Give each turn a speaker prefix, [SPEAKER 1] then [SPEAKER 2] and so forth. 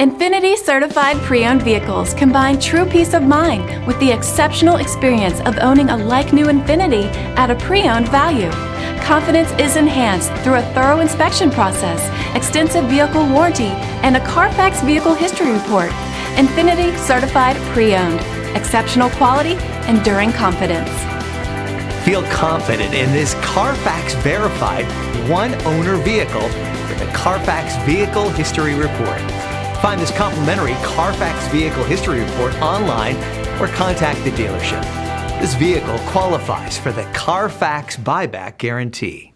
[SPEAKER 1] INFINITI certified pre-owned vehicles combine true peace of mind with the exceptional experience of owning a like-new INFINITI at a pre-owned value. Confidence is enhanced through a thorough inspection process, extensive vehicle warranty, and a Carfax vehicle history report. INFINITI certified pre-owned. Exceptional quality, enduring confidence.
[SPEAKER 2] Feel confident in this Carfax verified one-owner vehicle with a Carfax vehicle history report. Find this complimentary Carfax vehicle history report online or contact the dealership. This vehicle qualifies for the Carfax buyback guarantee.